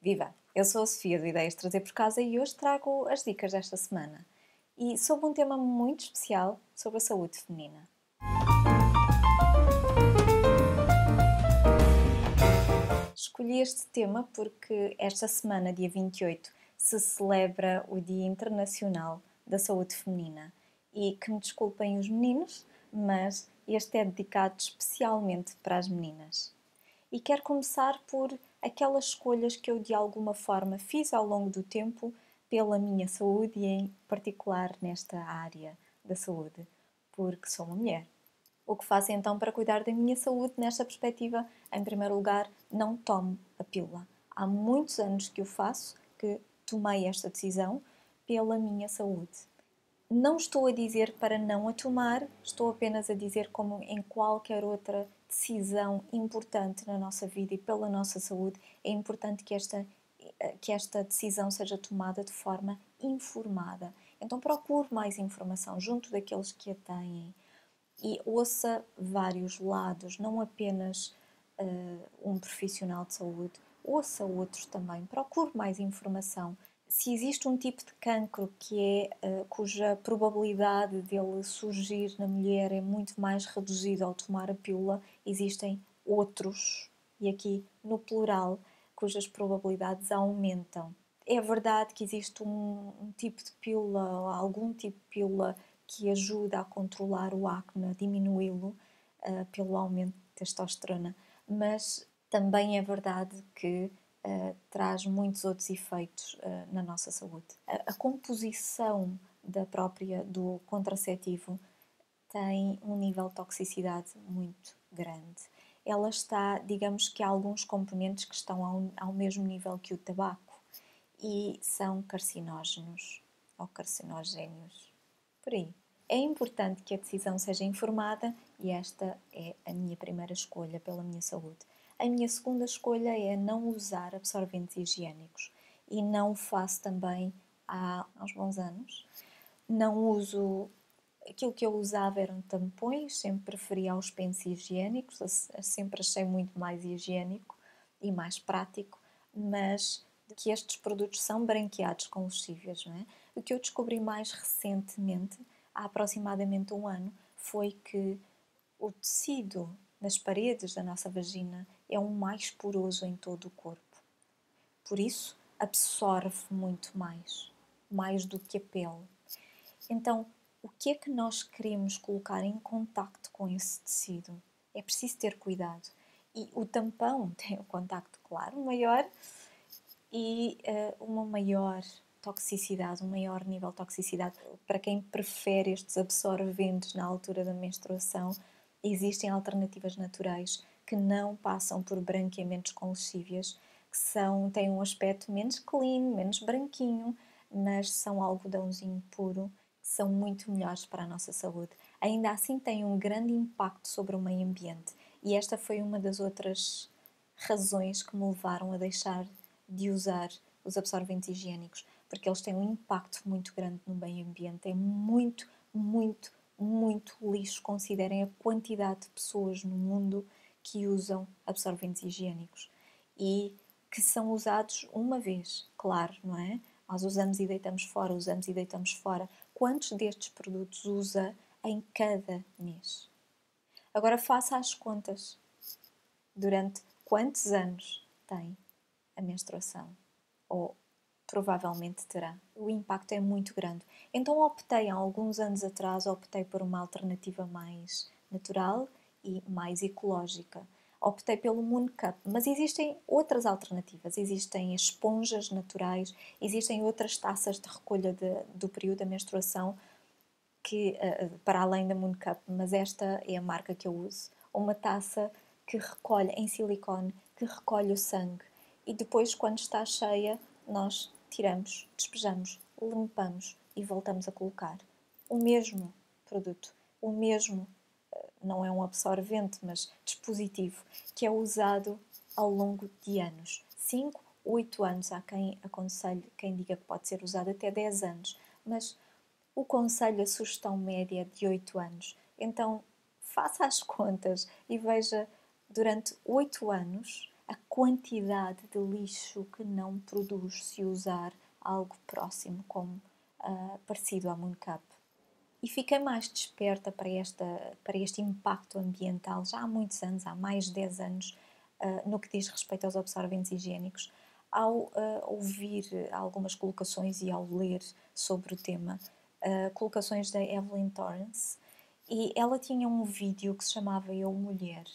Viva! Eu sou a Sofia do Ideias de Trazer por Casa e hoje trago as dicas desta semana. E sobre um tema muito especial sobre a saúde feminina. Escolhi este tema porque esta semana, dia 28, se celebra o Dia Internacional da Saúde Feminina. E que me desculpem os meninos, mas este é dedicado especialmente para as meninas. E quero começar por aquelas escolhas que eu de alguma forma fiz ao longo do tempo pela minha saúde e em particular nesta área da saúde, porque sou uma mulher. O que faço então para cuidar da minha saúde nesta perspectiva? Em primeiro lugar, não tomo a pílula. Há muitos anos que o faço, que tomei esta decisão pela minha saúde. Não estou a dizer para não a tomar, estou apenas a dizer como em qualquer outra decisão importante na nossa vida e pela nossa saúde, é importante que esta decisão seja tomada de forma informada. Então procure mais informação junto daqueles que a têm e ouça vários lados, não apenas um profissional de saúde, ouça outros também, procure mais informação. Se existe um tipo de cancro que cuja probabilidade dele surgir na mulher é muito mais reduzida ao tomar a pílula, existem outros, e aqui no plural, cujas probabilidades aumentam. É verdade que existe um tipo de pílula, ou algum tipo de pílula que ajuda a controlar o acne, a diminuí-lo pelo aumento de testosterona, mas também é verdade que traz muitos outros efeitos na nossa saúde. A composição do contraceptivo tem um nível de toxicidade muito grande. Ela está, digamos que há alguns componentes que estão ao mesmo nível que o tabaco e são carcinógenos ou carcinogénios, por aí. É importante que a decisão seja informada e esta é a minha primeira escolha pela minha saúde. A minha segunda escolha é não usar absorventes higiênicos e não o faço também há uns bons anos. Não uso. Aquilo que eu usava eram tampões, sempre preferia aos pensos higiênicos, sempre achei muito mais higiênico e mais prático, mas que estes produtos são branqueados com lexívias, não é? O que eu descobri mais recentemente, há aproximadamente um ano, foi que o tecido nas paredes da nossa vagina é o mais poroso em todo o corpo. Por isso, absorve muito mais do que a pele. Então, o que é que nós queremos colocar em contacto com esse tecido? É preciso ter cuidado. E o tampão tem o contacto, claro, maior e uma maior toxicidade, um maior nível de toxicidade. Para quem prefere estes absorventes na altura da menstruação, existem alternativas naturais que não passam por branqueamentos com lexívias, têm um aspecto menos clean, menos branquinho, mas são algodãozinho puro, que são muito melhores para a nossa saúde. Ainda assim têm um grande impacto sobre o meio ambiente e esta foi uma das outras razões que me levaram a deixar de usar os absorventes higiênicos, porque eles têm um impacto muito grande no meio ambiente. É muito, muito, muito lixo. Considerem a quantidade de pessoas no mundo que usam absorventes higiênicos e que são usados uma vez, claro, não é? Nós usamos e deitamos fora, usamos e deitamos fora. Quantos destes produtos usa em cada mês? Agora faça as contas. Durante quantos anos tem a menstruação? Ou provavelmente terá. O impacto é muito grande. Então optei há alguns anos atrás, optei por uma alternativa mais natural e mais ecológica. Optei pelo Moon Cup, mas existem outras alternativas. Existem esponjas naturais, existem outras taças de recolha do período da menstruação que, para além da Moon Cup, mas esta é a marca que eu uso. Uma taça que recolhe em silicone, que recolhe o sangue e depois, quando está cheia, nós tiramos, despejamos, limpamos e voltamos a colocar. O mesmo produto, o mesmo, não é um absorvente, mas dispositivo, que é usado ao longo de anos. 5, 8 anos, há quem aconselhe, quem diga que pode ser usado até 10 anos, mas o conselho, a sugestão média é de 8 anos. Então, faça as contas e veja, durante 8 anos, a quantidade de lixo que não produz se usar algo próximo, como parecido à Moon Cup. E fiquei mais desperta para este impacto ambiental já há muitos anos, há mais de 10 anos, no que diz respeito aos absorventes higiênicos, ao ouvir algumas colocações e ao ler sobre o tema, colocações da Evelyn Torrance, e ela tinha um vídeo que se chamava Eu Mulher,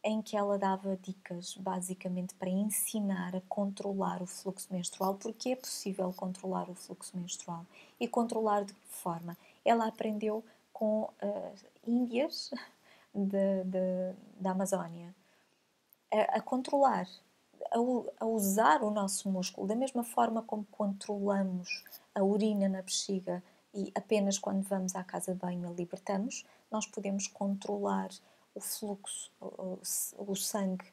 em que ela dava dicas basicamente para ensinar a controlar o fluxo menstrual, porque é possível controlar o fluxo menstrual. E controlar de que forma? Ela aprendeu com índias da Amazónia a controlar, a usar o nosso músculo, da mesma forma como controlamos a urina na bexiga e apenas quando vamos à casa de banho a libertamos, nós podemos controlar o fluxo, o sangue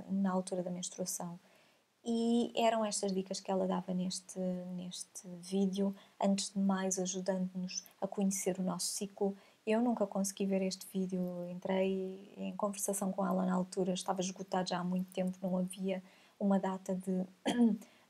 na altura da menstruação. E eram estas dicas que ela dava neste vídeo, antes de mais ajudando-nos a conhecer o nosso ciclo. Eu nunca consegui ver este vídeo, entrei em conversação com ela na altura, estava esgotado já há muito tempo, não havia uma data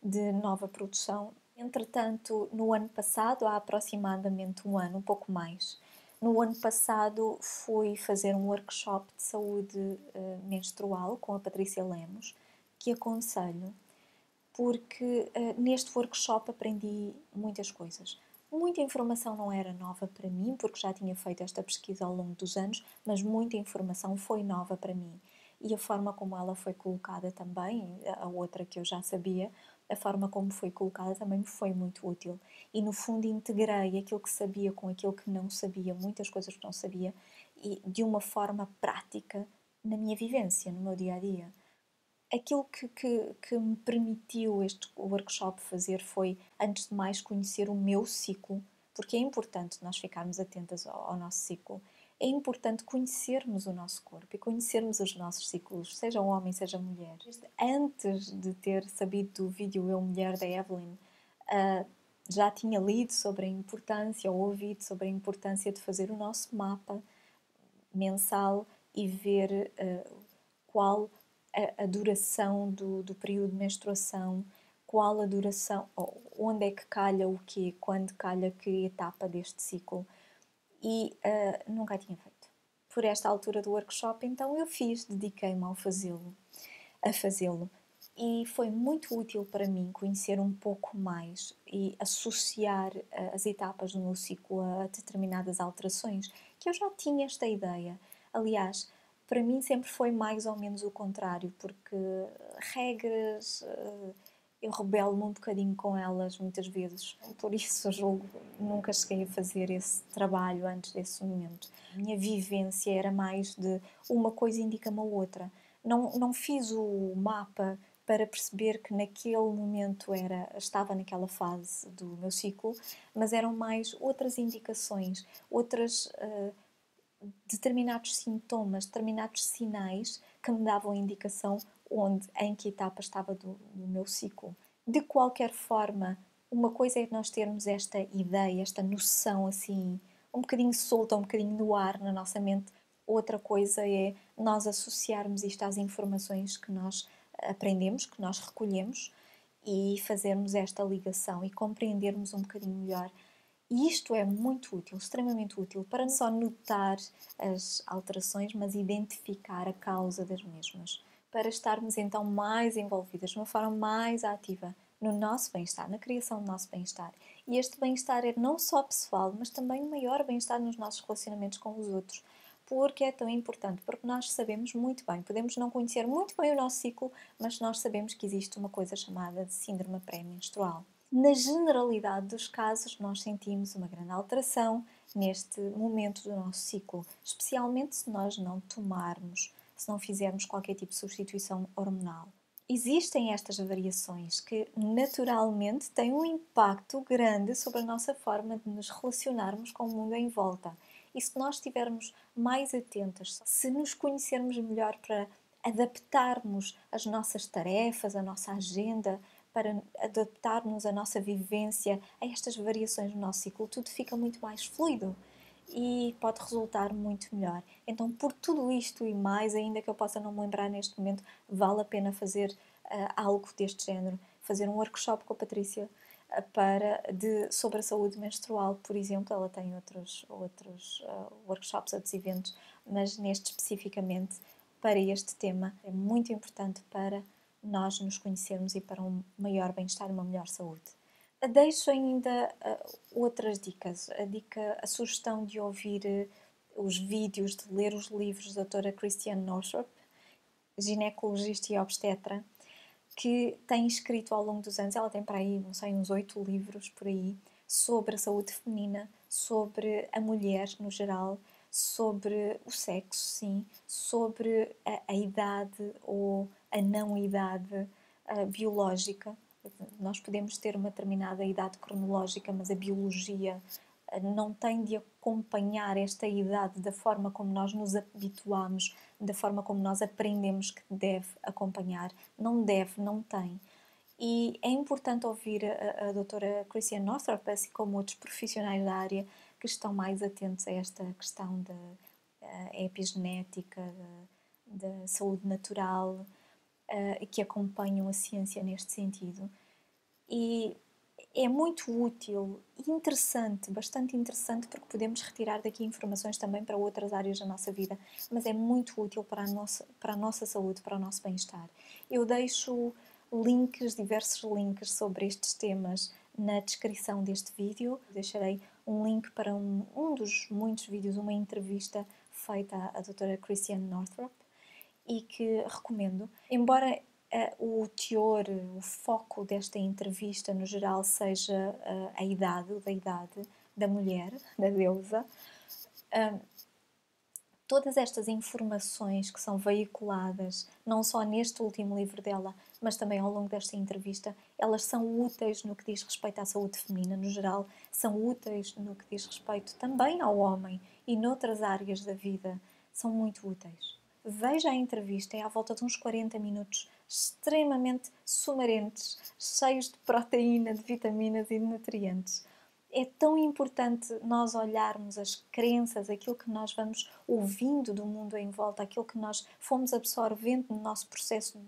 de nova produção. Entretanto, no ano passado, há aproximadamente um ano, um pouco mais, no ano passado fui fazer um workshop de saúde menstrual com a Patrícia Lemos, que aconselho, porque neste workshop aprendi muitas coisas. Muita informação não era nova para mim, porque já tinha feito esta pesquisa ao longo dos anos, mas muita informação foi nova para mim. E a forma como ela foi colocada também, a outra que eu já sabia, a forma como foi colocada também me foi muito útil. E no fundo integrei aquilo que sabia com aquilo que não sabia, muitas coisas que não sabia, e de uma forma prática na minha vivência, no meu dia a dia. Aquilo que me permitiu este workshop fazer foi, antes de mais, conhecer o meu ciclo, porque é importante nós ficarmos atentas ao nosso ciclo. É importante conhecermos o nosso corpo e conhecermos os nossos ciclos, seja um homem, seja mulher. Antes de ter sabido do vídeo Eu Mulher da Evelyn, já tinha lido sobre a importância, ou ouvido sobre a importância de fazer o nosso mapa mensal e ver qual a duração do período de menstruação, qual a duração, onde é que calha o quê, quando calha que etapa deste ciclo. E nunca tinha feito. Por esta altura do workshop, então eu fiz, dediquei-me a fazê-lo. E foi muito útil para mim conhecer um pouco mais e associar as etapas do meu ciclo a determinadas alterações, que eu já tinha esta ideia. Aliás, para mim sempre foi mais ou menos o contrário, porque regras, eu rebelo-me um bocadinho com elas muitas vezes, por isso julgo nunca cheguei a fazer esse trabalho antes desse momento. A minha vivência era mais de uma coisa indica-me a outra. Não fiz o mapa para perceber que naquele momento estava naquela fase do meu ciclo, mas eram mais outras indicações, outras determinados sintomas, determinados sinais que me davam indicação em que etapa estava do meu ciclo. De qualquer forma, uma coisa é nós termos esta ideia, esta noção assim, um bocadinho solta, um bocadinho no ar na nossa mente. Outra coisa é nós associarmos isto às informações que nós aprendemos, que nós recolhemos, e fazermos esta ligação e compreendermos um bocadinho melhor. E isto é muito útil, extremamente útil, para não só notar as alterações, mas identificar a causa das mesmas, para estarmos então mais envolvidas, de uma forma mais ativa no nosso bem-estar, na criação do nosso bem-estar. E este bem-estar é não só pessoal, mas também um maior bem-estar nos nossos relacionamentos com os outros. Porque é tão importante, porque nós sabemos muito bem, podemos não conhecer muito bem o nosso ciclo, mas nós sabemos que existe uma coisa chamada de síndrome pré-menstrual. Na generalidade dos casos, nós sentimos uma grande alteração neste momento do nosso ciclo, especialmente se nós não tomarmos, se não fizermos qualquer tipo de substituição hormonal. Existem estas variações que naturalmente têm um impacto grande sobre a nossa forma de nos relacionarmos com o mundo em volta. E se nós estivermos mais atentas, se nos conhecermos melhor para adaptarmos as nossas tarefas, a nossa agenda, para adaptarmos a nossa vivência a estas variações no nosso ciclo, tudo fica muito mais fluido. e pode resultar muito melhor. Então, por tudo isto e mais, ainda que eu possa não me lembrar neste momento, vale a pena fazer algo deste género. Fazer um workshop com a Patrícia sobre a saúde menstrual, por exemplo. Ela tem outros workshops, outros eventos, mas neste especificamente para este tema é muito importante para nós nos conhecermos e para um maior bem-estar e uma melhor saúde. Deixo ainda outras dicas. A sugestão de ouvir os vídeos, de ler os livros da doutora Christiane Northrup, ginecologista e obstetra, que tem escrito ao longo dos anos, ela tem para aí, não sei, uns 8 livros por aí, sobre a saúde feminina, sobre a mulher no geral, sobre o sexo, sim, sobre a idade ou a não-idade biológica. Nós podemos ter uma determinada idade cronológica, mas a biologia não tem de acompanhar esta idade da forma como nós nos habituamos, da forma como nós aprendemos que deve acompanhar. Não deve, não tem. E é importante ouvir a doutora Christiane Northrup, assim como outros profissionais da área que estão mais atentos a esta questão da epigenética, da saúde natural, e que acompanham a ciência neste sentido. E é muito útil e interessante, bastante interessante, porque podemos retirar daqui informações também para outras áreas da nossa vida, mas é muito útil para a nossa saúde, para o nosso bem-estar. Eu deixo diversos links sobre estes temas na descrição deste vídeo. Deixarei um link para um dos muitos vídeos, uma entrevista feita à doutora Christiane Northrup, e que recomendo. Embora o teor, o foco desta entrevista no geral seja a idade, da idade da mulher, da deusa, todas estas informações que são veiculadas, não só neste último livro dela, mas também ao longo desta entrevista, elas são úteis no que diz respeito à saúde feminina no geral, são úteis no que diz respeito também ao homem e noutras áreas da vida, são muito úteis. Veja a entrevista, é à volta de uns 40 minutos, extremamente sumarentes, cheios de proteína, de vitaminas e de nutrientes. É tão importante nós olharmos as crenças, aquilo que nós vamos ouvindo do mundo em volta, aquilo que nós fomos absorvendo no nosso processo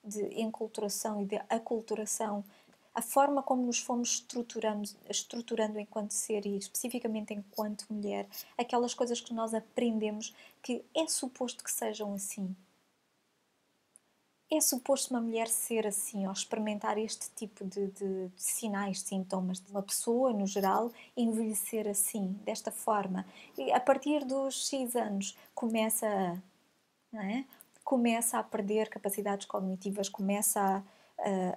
de enculturação e de aculturação, a forma como nos fomos estruturando enquanto ser e especificamente enquanto mulher, aquelas coisas que nós aprendemos que é suposto que sejam assim. É suposto uma mulher ser assim, ou experimentar este tipo de sinais, de sintomas de uma pessoa, no geral, envelhecer assim, desta forma. E a partir dos X anos começa não é? Começa a perder capacidades cognitivas, começa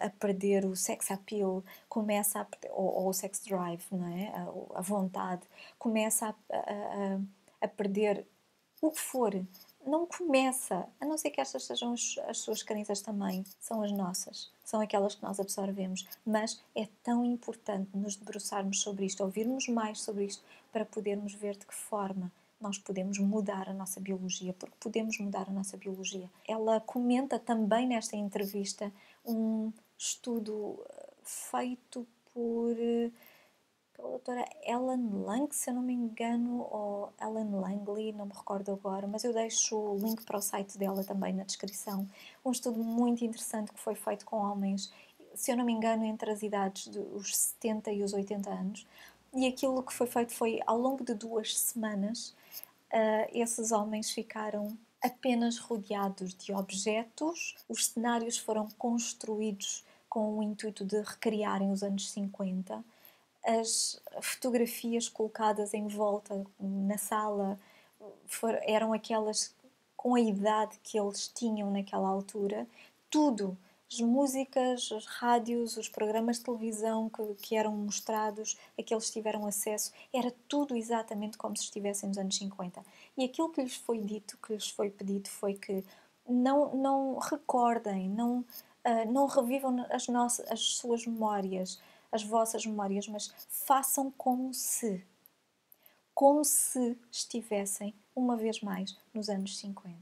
a perder o sex appeal, começa a perder, ou o sex drive, não é? A vontade, começa a perder o que for. Não começa, a não ser que estas sejam as suas crenças também, são as nossas, são aquelas que nós absorvemos, mas é tão importante nos debruçarmos sobre isto, ouvirmos mais sobre isto, para podermos ver de que forma nós podemos mudar a nossa biologia, porque podemos mudar a nossa biologia. Ela comenta também nesta entrevista um estudo feito pela doutora Ellen Lang, se eu não me engano, ou Ellen Langley, não me recordo agora, mas eu deixo o link para o site dela também na descrição. Um estudo muito interessante que foi feito com homens, se eu não me engano, entre as idades dos 70 e os 80 anos. E aquilo que foi feito foi, ao longo de 2 semanas, esses homens ficaram apenas rodeados de objetos. Os cenários foram construídos com o intuito de recriarem os anos 50. As fotografias colocadas em volta na sala eram aquelas com a idade que eles tinham naquela altura. Tudo, as músicas, as rádios, os programas de televisão que eram mostrados, a que eles tiveram acesso, era tudo exatamente como se estivessem nos anos 50. E aquilo que lhes foi dito, que lhes foi pedido, foi que não recordem, não revivam as suas memórias, as vossas memórias, mas façam como se estivessem, uma vez mais, nos anos 50.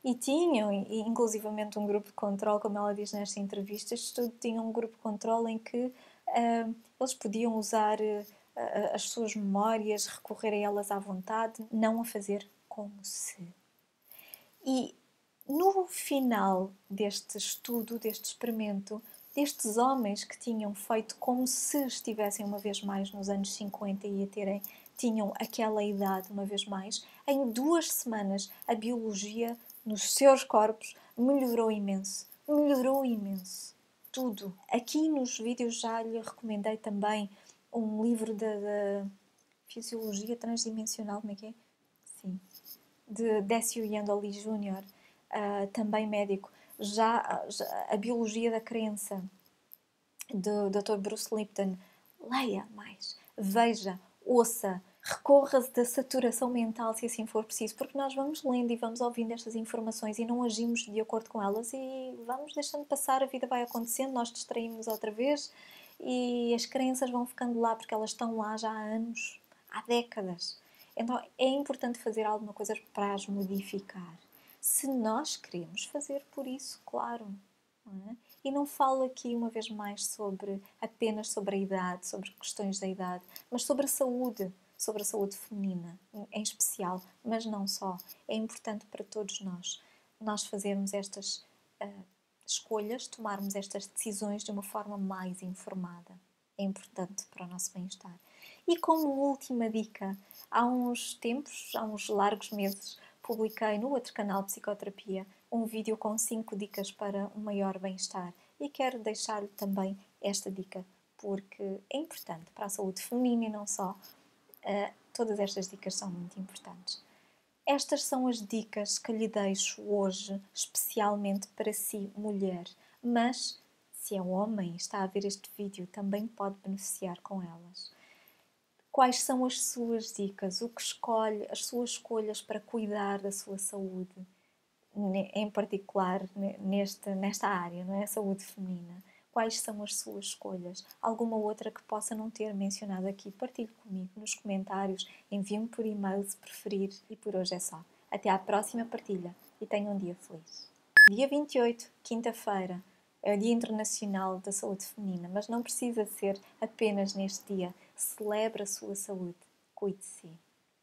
E tinham, inclusivamente, um grupo de controle, como ela diz nesta entrevista, este estudo tinha um grupo de controle em que eles podiam usar as suas memórias, recorrer a elas à vontade, não a fazer como se. E no final deste estudo, deste experimento, destes homens que tinham feito como se estivessem uma vez mais nos anos 50 e tinham aquela idade uma vez mais, em 2 semanas a biologia nos seus corpos melhorou imenso. Melhorou imenso. Tudo. Aqui nos vídeos já lhe recomendei também um livro da Fisiologia Transdimensional, como é que é? Sim. De Décio Iandoli Jr., também médico. Já a Biologia da Crença, do Dr. Bruce Lipton. Leia mais, veja, ouça, recorra-se da saturação mental se assim for preciso, porque nós vamos lendo e vamos ouvindo estas informações e não agimos de acordo com elas e vamos deixando passar, a vida vai acontecendo, nós distraímos outra vez e as crenças vão ficando lá porque elas estão lá já há anos, há décadas. Então é importante fazer alguma coisa para as modificar. Se nós queremos fazer por isso, claro. Não é? E não falo aqui, uma vez mais, apenas sobre a idade, sobre questões da idade, mas sobre a saúde feminina, em especial, mas não só. É importante para todos nós fazermos estas escolhas, tomarmos estas decisões de uma forma mais informada. É importante para o nosso bem-estar. E como última dica, há uns tempos, há uns largos meses, publiquei no outro canal Psicoterapia um vídeo com 5 dicas para um maior bem-estar e quero deixar-lhe também esta dica porque é importante para a saúde feminina e não só. Todas estas dicas são muito importantes. Estas são as dicas que lhe deixo hoje, especialmente para si, mulher. Mas, se é homem e está a ver este vídeo, também pode beneficiar com elas. Quais são as suas dicas? O que escolhe, as suas escolhas para cuidar da sua saúde? Em particular nesta área, não é? A saúde feminina. Quais são as suas escolhas? Alguma outra que possa não ter mencionado aqui? Partilhe comigo nos comentários, envie-me por e-mail se preferir e por hoje é só. Até à próxima partilha e tenha um dia feliz. Dia 28, quinta-feira, é o Dia Internacional da Saúde Feminina, mas não precisa ser apenas neste dia. Celebre a sua saúde. Cuide-se.